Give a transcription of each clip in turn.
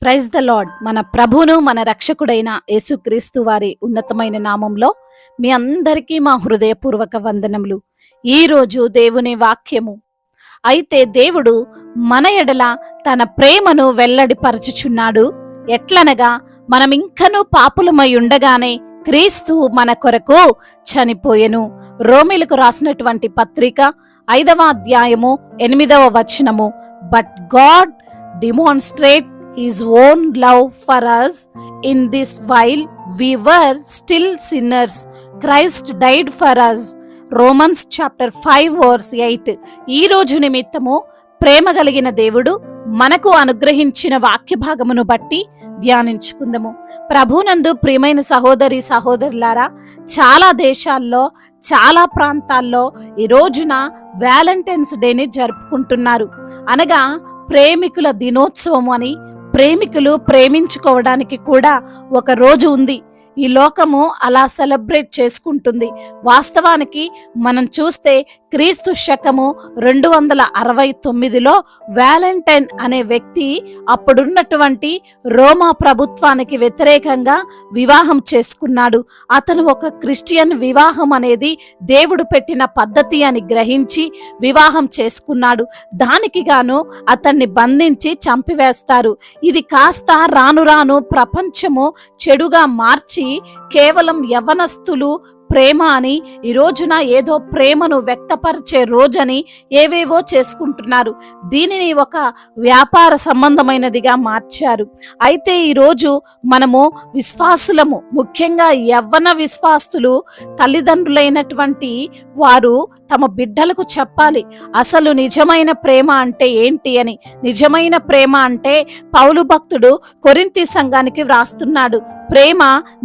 Praise the lord. మన ప్రభువును మన రక్షకుడైన యేసుక్రీస్తు వారి ఉన్నతమైన నామంలో మీ అందరికీ మా హృదయపూర్వక వందనములు. ఈరోజు దేవుని వాక్యము. అయితే దేవుడు మన ఎడల తన ప్రేమను వెల్లడిపరచుచున్నాడు. ఎట్లనగా మనం ఇంకనూ పాపులమై ఉండగానే క్రీస్తు మన కొరకు చనిపోయెను. రోమీలకు రాసినటువంటి పత్రిక 5వ అధ్యాయము 8వ వచనము. But God demonstrate his own love for us in this while we were still sinners Christ died for us. Romans chapter 5 verse 8. ఈ రోజు నిమిత్తము ప్రేమ కలిగిన దేవుడు మనకు అనుగ్రహించిన వాక్య భాగమును బట్టి ధ్యానించుకుందాము. ప్రభునందు ప్రియమైన సహోదరి సహోదరులారా, చాలా దేశాల్లో చాలా ప్రాంతాల్లో ఈ రోజున వ్యాలంటైన్స్ డేని జరుపుకుంటున్నారు. అనగా ప్రేమికుల దినోత్సవం అని, ప్రేమికులు ప్రేమించుకోవడానికి కూడా ఒక రోజు ఉంది. ఈ లోకము అలా సెలబ్రేట్ చేసుకుంటుంది. వాస్తవానికి మనం చూస్తే క్రీస్తు శకము 269లో వ్యాలంటైన్ అనే వ్యక్తి అప్పుడున్నటువంటి రోమా ప్రభుత్వానికి వ్యతిరేకంగా వివాహం చేసుకున్నాడు. అతను ఒక క్రిస్టియన్ వివాహం అనేది దేవుడు పెట్టిన పద్ధతి అని గ్రహించి వివాహం చేసుకున్నాడు. దానికి గాను అతన్ని బంధించి చంపివేస్తారు. ఇది కాస్త రాను రాను ప్రపంచము చెడుగా మార్చి కేవలం యవ్వనస్తులు ప్రేమ అని, ఈ రోజున ఏదో ప్రేమను వ్యక్తపరిచే రోజని ఏవేవో చేసుకుంటున్నారు. దీనిని ఒక వ్యాపార సంబంధమైనదిగా మార్చారు. అయితే ఈరోజు మనము విశ్వాసులము, ముఖ్యంగా యవ్వన విశ్వాసులు, తల్లిదండ్రులైనటువంటి వారు తమ బిడ్డలకు చెప్పాలి అసలు నిజమైన ప్రేమ అంటే ఏంటి అని. నిజమైన ప్రేమ అంటే పౌలు భక్తుడు కొరింథీ సంఘానికి వ్రాస్తున్నాడు. ప్రేమ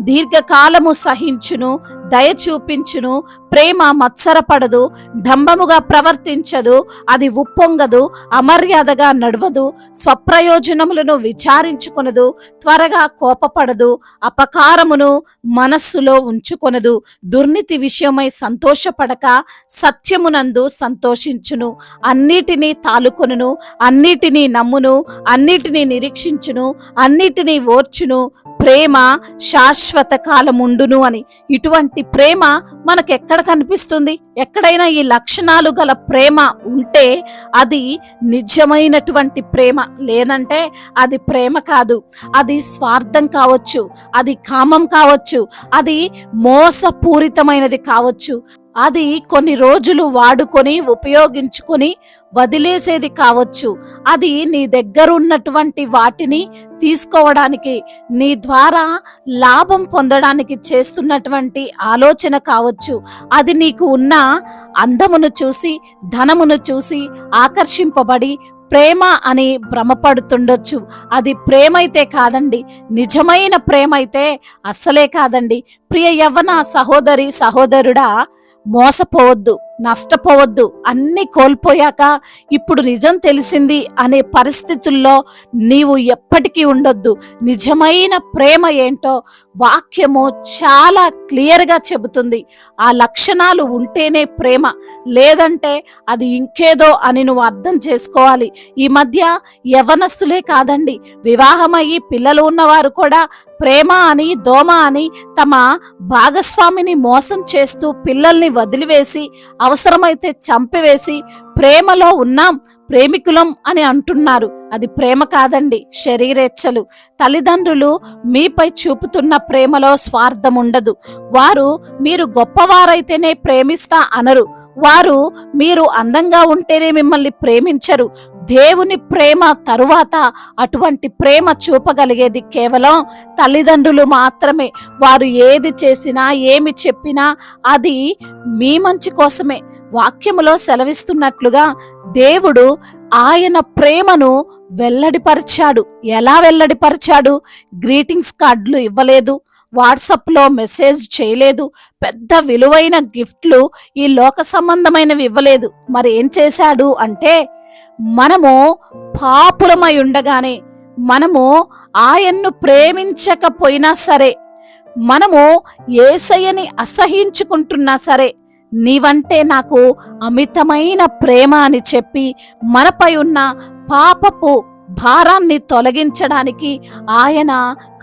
దీర్ఘకాలము సహించును, దయ చూపించును, ప్రేమ మత్సరపడదు, డంబముగా ప్రవర్తించదు, అది ఉప్పొంగదు, అమర్యాదగా నడవదు, స్వప్రయోజనములను విచారించుకొనదు, త్వరగా కోపపడదు, అపకారమును మనస్సులో ఉంచుకొనదు, దుర్నీతి విషయమై సంతోషపడక సత్యమునందు సంతోషించును, అన్నిటినీ తాలుకొనును, అన్నిటినీ నమ్మును, అన్నిటినీ నిరీక్షించును, అన్నిటినీ ఓర్చును, ప్రేమ శాశ్వత కాలముండును అని. ఇటువంటి ప్రేమ మనకెక్కడ కనిపిస్తుంది? ఎక్కడైనా ఈ లక్షణాలు గల ప్రేమ ఉంటే అది నిజమైనటువంటి ప్రేమ. లేదంటే అది ప్రేమ కాదు. అది స్వార్థం కావచ్చు, అది కామం కావచ్చు, అది మోసపూరితమైనది కావచ్చు, అది కొన్ని రోజులు వాడుకొని ఉపయోగించుకొని వదిలేసేది కావచ్చు, అది నీ దగ్గర ఉన్నటువంటి వాటిని తీసుకోవడానికి, నీ ద్వారా లాభం పొందడానికి చేస్తున్నటువంటి ఆలోచన కావచ్చు, అది నీకు ఉన్న అందమును చూసి, ధనమును చూసి ఆకర్షింపబడి ప్రేమ అని భ్రమపడుతుండొచ్చు. అది ప్రేమ అయితే కాదండి. నిజమైన ప్రేమ అయితే అస్సలే కాదండి. ప్రియ యవ్వన సహోదరి సహోదరుడా, మోసపోవద్దు, నష్టపోవద్దు. అన్ని కోల్పోయాక ఇప్పుడు నిజం తెలిసింది అనే పరిస్థితుల్లో నీవు ఎప్పటికీ ఉండొద్దు. నిజమైన ప్రేమ ఏంటో వాక్యము చాలా క్లియర్గా చెబుతుంది. ఆ లక్షణాలు ఉంటేనే ప్రేమ, లేదంటే అది ఇంకేదో అని నువ్వు అర్థం చేసుకోవాలి. ఈ మధ్య యవ్వనస్తులే కాదండి, వివాహమయ్యి పిల్లలు ఉన్నవారు కూడా ప్రేమ అని, దోమ అని తమ భాగస్వామిని మోసం చేస్తూ పిల్లల్ని వదిలివేసి, అవసరమైతే చంపివేసి ప్రేమలో ఉన్నాం, ప్రేమికులం అని అంటున్నారు. అది ప్రేమ కాదండి, శరీరేచ్ఛలు. తల్లిదండ్రులు మీపై చూపుతున్న ప్రేమలో స్వార్థం ఉండదు. వారు మీరు గొప్పవారైతేనే ప్రేమిస్తా అనరు. వారు మీరు అందంగా ఉంటేనే మిమ్మల్ని ప్రేమించరు. దేవుని ప్రేమ తరువాత అటువంటి ప్రేమ చూపగలిగేది కేవలం తల్లిదండ్రులు మాత్రమే. వారు ఏది చేసినా, ఏమి చెప్పినా అది మీ మంచి కోసమే. వాక్యములో సెలవిస్తున్నట్లుగా దేవుడు ఆయన ప్రేమను వెల్లడిపరిచాడు. ఎలా వెల్లడిపరిచాడు? గ్రీటింగ్స్ కార్డులు ఇవ్వలేదు, వాట్సాప్లో మెసేజ్ చేయలేదు, పెద్ద విలువైన గిఫ్ట్లు, ఈ లోక సంబంధమైనవి ఇవ్వలేదు. మరి ఏం చేశాడు అంటే, మనము పాపులమై ఉండగానే, మనము ఆయన్ను ప్రేమించకపోయినా సరే, మనము యేసయ్యని అసహించుకుంటున్నా సరే, నీవంటే నాకు అమితమైన ప్రేమ అని చెప్పి మనపై ఉన్న పాపపు భారాన్ని తొలగించడానికి ఆయన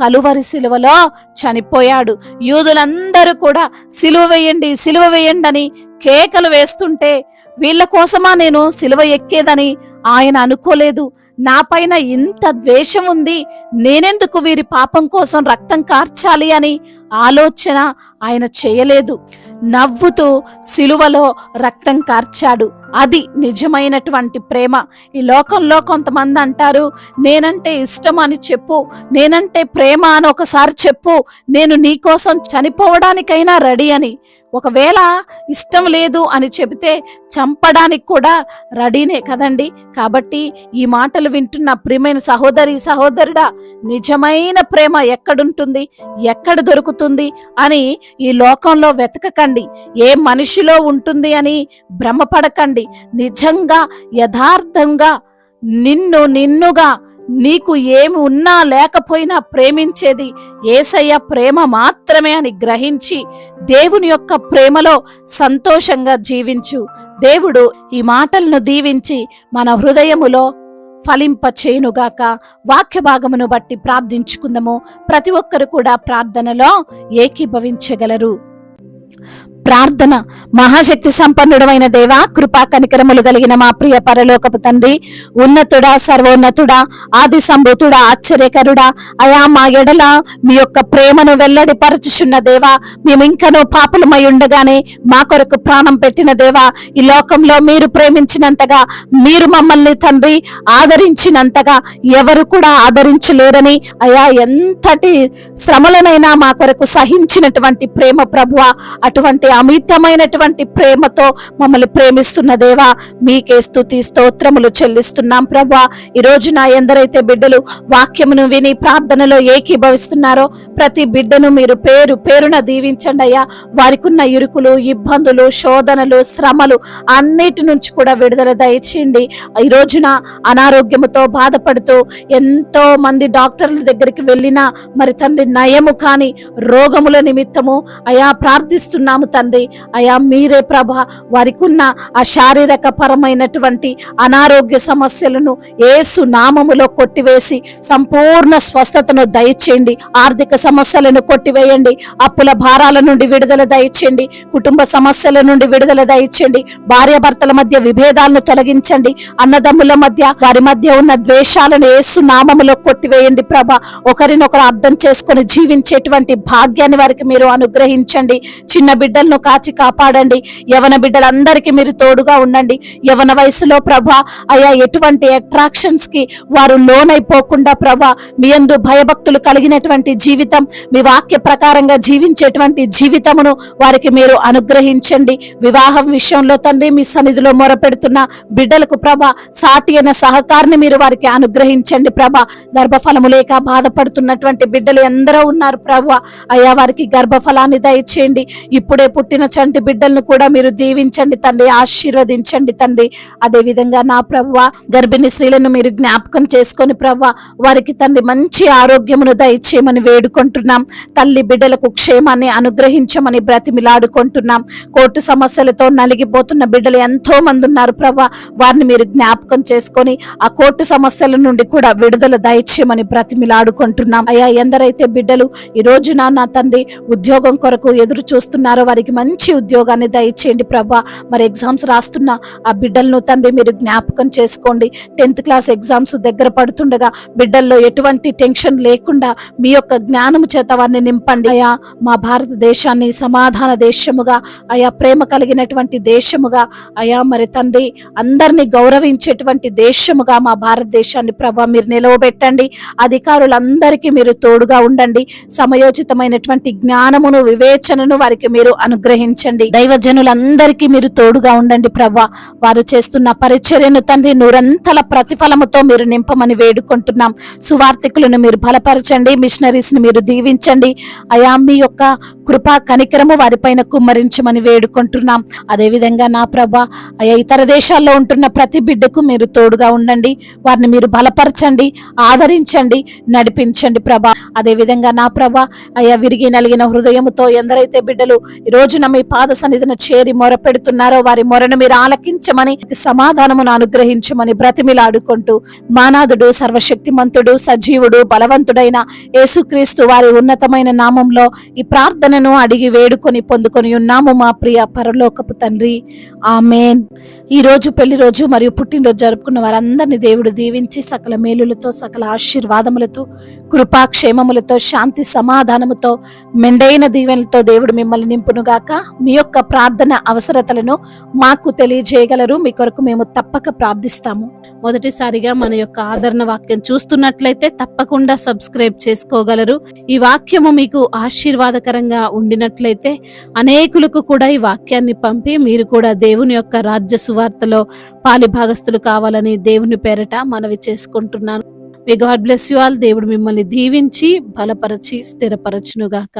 కలువరి సిలువలో చనిపోయాడు. యూదులందరూ కూడా సిలువ వేయండి, సిలువ వేయండి అని కేకలు వేస్తుంటే వీళ్ళ కోసమా నేను సిలువ ఎక్కేదని ఆయన అనుకోలేదు. నా పైన ఇంత ద్వేషం ఉంది, నేనెందుకు వీరి పాపం కోసం రక్తం కార్చాలి అని ఆలోచన ఆయన చేయలేదు. నవ్వుతూ సిలువలో రక్తం కార్చాడు. అది నిజమైనటువంటి ప్రేమ. ఈ లోకంలో కొంతమంది అంటారు, నేనంటే ఇష్టం అని చెప్పు, నేనంటే ప్రేమ అని ఒకసారి చెప్పు, నేను నీ కోసం చనిపోవడానికైనా రెడీ అని. ఒకవేళ ఇష్టం లేదు అని చెబితే చంపడానికి కూడా రెడీనే కదండి. కాబట్టి ఈ మాటలు వింటున్న ప్రియమైన సహోదరి సహోదరుడా, నిజమైన ప్రేమ ఎక్కడుంటుంది, ఎక్కడ దొరుకుతుంది అని ఈ లోకంలో వెతకకండి. ఏ మనిషిలో ఉంటుంది అని భ్రమపడకండి. నిజంగా యథార్థంగా నిన్నుగా నీకు ఏమి ఉన్నా లేకపోయినా ప్రేమించేది యేసయ్య ప్రేమ మాత్రమే అని గ్రహించి దేవుని యొక్క ప్రేమలో సంతోషంగా జీవించు. దేవుడు ఈ మాటలను దీవించి మన హృదయములో ఫలింప చేయునుగాక. వాక్య భాగమును బట్టి ప్రార్థించుకుందాము. ప్రతి ఒక్కరు కూడా ప్రార్థనలో ఏకీభవించగలరు. ప్రార్థన. మహాశక్తి సంపన్నుడమైన దేవా, కృపా కనికరములు కలిగిన మా ప్రియ పరలోకపు తండ్రి, ఉన్నతుడా, సర్వోన్నతుడా, ఆది సంభూతుడా, ఆశ్చర్యకరుడా, అయా మా ఎడల మీ యొక్క ప్రేమను వెల్లడిపరచుచున్న దేవా, మేమింకనూ పాపులమై ఉండగానే మా కొరకు ప్రాణం పెట్టిన దేవా, ఈ లోకంలో మీరు ప్రేమించినంతగా, మీరు మమ్మల్ని తండ్రి ఆదరించినంతగా ఎవరు కూడా ఆదరించలేరని అయా ఎంతటి శ్రమలనైనా మా కొరకు సహించినటువంటి ప్రేమ ప్రభువా, అటువంటి అమితమైనటువంటి ప్రేమతో మమ్మల్ని ప్రేమిస్తున్న దేవా, మీకే స్తుతి స్తోత్రములు చెల్లిస్తున్నాం ప్రభువా. ఈ రోజున ఎందరైతే బిడ్డలు వాక్యమును విని ప్రార్థనలో ఏకీభవిస్తున్నారో ప్రతి బిడ్డను మీరు పేరు పేరున దీవించండి అయ్యా. వారికి ఉన్న ఇరుకులు, ఇబ్బందులు, శోధనలు, శ్రమలు అన్నిటి నుంచి కూడా విడుదల దయచేయండి. ఈ రోజున అనారోగ్యముతో బాధపడుతూ ఎంతో మంది డాక్టర్ల దగ్గరికి వెళ్ళినా మరి తండ్రి నయము కాని రోగముల నిమిత్తము అయా ప్రార్థిస్తున్నాము తండ్రి. అయా మీరే ప్రభ వారికి ఉన్న ఆ శారీరక పరమైనటువంటి అనారోగ్య సమస్యలను యేసు నామములో కొట్టివేసి సంపూర్ణ స్వస్థతను దయచేయండి. ఆర్థిక సమస్యలను కొట్టివేయండి. అప్పుల భారాల నుండి విడుదల దయచేయండి. కుటుంబ సమస్యల నుండి విడుదల దయచేయండి. భార్యాభర్తల మధ్య విభేదాలను తొలగించండి. అన్నదమ్ముల మధ్య వారి మధ్య ఉన్న ద్వేషాలను యేసు నామములో కొట్టివేయండి ప్రభ. ఒకరినొకరు అర్థం చేసుకొని జీవించేటువంటి భాగ్యాన్ని వారికి మీరు అనుగ్రహించండి. చిన్న బిడ్డలను కాచి కాపాడండి. యవన బిడ్డలందరికీ మీరు తోడుగా ఉండండి. యవన వయసులో ప్రభా అయా ఎటువంటి అట్రాక్షన్స్ కి వారు లోనైపోకుండా ప్రభా మీ యందు భయభక్తులు కలిగినటువంటి జీవితం, మీ వాక్య ప్రకారంగా జీవించేటువంటి జీవితమును వారికి మీరు అనుగ్రహించండి. వివాహం విషయంలో తండ్రి మీ సన్నిధిలో మొరపెడుతున్న బిడ్డలకు ప్రభా సాటి అయిన సహకారాన్ని మీరు వారికి అనుగ్రహించండి ప్రభా. గర్భఫలము లేక బాధపడుతున్నటువంటి బిడ్డలు ఎందరో ఉన్నారు ప్రభా. అయ్యా వారికి గర్భఫలాన్ని దయచేయండి. ఇప్పుడే పుట్టిన చంటి బిడ్డలను కూడా మీరు దీవించండి తండ్రి, ఆశీర్వదించండి తండ్రి. అదే విధంగా నా ప్రభువా గర్భిణీ స్త్రీలను మీరు జ్ఞాపకం చేసుకొని ప్రభువా వారికి తండ్రి మంచి ఆరోగ్యమును దయచేయమని వేడుకుంటున్నాం. తల్లి బిడ్డలకు క్షేమాన్ని అనుగ్రహించమని బ్రతిమిలాడుకుంటున్నాం. కోర్టు సమస్యలతో నలిగిపోతున్న బిడ్డలు ఎంతో మంది ఉన్నారు ప్రభువా, వారిని మీరు జ్ఞాపకం చేసుకొని ఆ కోర్టు సమస్యల నుండి కూడా విడుదల దయచేయమని బ్రతిమిలాడుకుంటున్నాం. అయ్యా ఎందరైతే బిడ్డలు ఈ రోజున నా తండ్రి ఉద్యోగం కొరకు ఎదురు చూస్తున్నారో వారికి మంచి ఉద్యోగాన్ని దయచేయండి ప్రభా. మరి ఎగ్జామ్స్ రాస్తున్న ఆ బిడ్డలను తండ్రి మీరు జ్ఞాపకం చేసుకోండి. 10th క్లాస్ ఎగ్జామ్స్ దగ్గర పడుతుండగా బిడ్డల్లో ఎటువంటి టెన్షన్ లేకుండా మీ యొక్క జ్ఞానము చేత వారిని నింపండి. అయా మా భారతదేశాన్ని సమాధాన దేశముగా, అయా ప్రేమ కలిగినటువంటి దేశముగా, అయా మరి తండ్రి అందరినీ గౌరవించేటువంటి దేశముగా మా భారతదేశాన్ని ప్రభా మీరు నిలవబెట్టండి. అధికారులందరికీ మీరు తోడుగా ఉండండి. సమయోచితమైనటువంటి జ్ఞానమును, వివేచనను వారికి మీరు అనుగ్రహించండి. దైవజనులందరికీ మీరు తోడుగా ఉండండి ప్రభా. వారు చేస్తున్న పరిచర్యను తండ్రి నూరంతల ప్రతిఫలముతో మీరు నింపమని వేడుకుంటున్నాం. సువార్థికులను మీరు బలపరచండి. మిషనరీస్ ని మీరు దీవించండి. అయా మీ యొక్క కృపా కనికరము వారిపైన కుమ్మరించమని వేడుకుంటున్నాం. అదే విధంగా నా ప్రభా అయా ఇతర దేశాల్లో ఉంటున్న ప్రతి బిడ్డకు మీరు తోడుగా ఉండండి. వారిని మీరు బలపరచండి, ఆదరించండి, నడిపించండి ప్రభా. అదే విధంగా నా ప్రభా అయా విరిగి నలిగిన హృదయముతో ఎందరైతే బిడ్డలు ఈ రోజు రోజున మీ పాద సన్నిధిన చేరి మొర పెడుతున్నారో వారి మొరను మీరు ఆలకించమని, సమాధానమును అనుగ్రహించమని బ్రతిమిలాడుకుంటూ మానాదుడు, సర్వశక్తిమంతుడు, సజీవుడు, బలవంతుడైన యేసుక్రీస్తు వారి ఉన్నతమైన నామంలో ఈ ప్రార్థనను అడిగి వేడుకొని పొందుకొని ఉన్నాము మా ప్రియ పరలోకపు తండ్రి. ఆమేన్. ఈ రోజు పెళ్లి రోజు మరియు పుట్టినరోజు జరుపుకున్న వారందరినీ దేవుడు దీవించి సకల మేలులతో, సకల ఆశీర్వాదములతో, కృపాక్షేమములతో, శాంతి సమాధానముతో, మెండైన దీవెనలతో దేవుడు మిమ్మల్ని నింపునుగాక. మీ యొక్క ప్రార్థన అవసరతలను మాకు తెలియజేయగలరు. మీ కొరకు మేము తప్పక ప్రార్థిస్తాము. మొదటిసారిగా మన యొక్క ఆదరణ వాక్యం చూస్తున్నట్లయితే తప్పకుండా సబ్స్క్రైబ్ చేసుకోగలరు. ఈ వాక్యము మీకు ఆశీర్వాదకరంగా ఉండినట్లయితే అనేకులకు కూడా ఈ వాక్యాన్ని పంపి మీరు కూడా దేవుని యొక్క రాజ్య సువార్తలో పాలిభాగస్తులు కావాలని దేవుని పేరట మనవి చేసుకుంటున్నాను. May God bless you all. దేవుడు మిమ్మల్ని దీవించి బలపరచి స్థిరపరచునుగాక.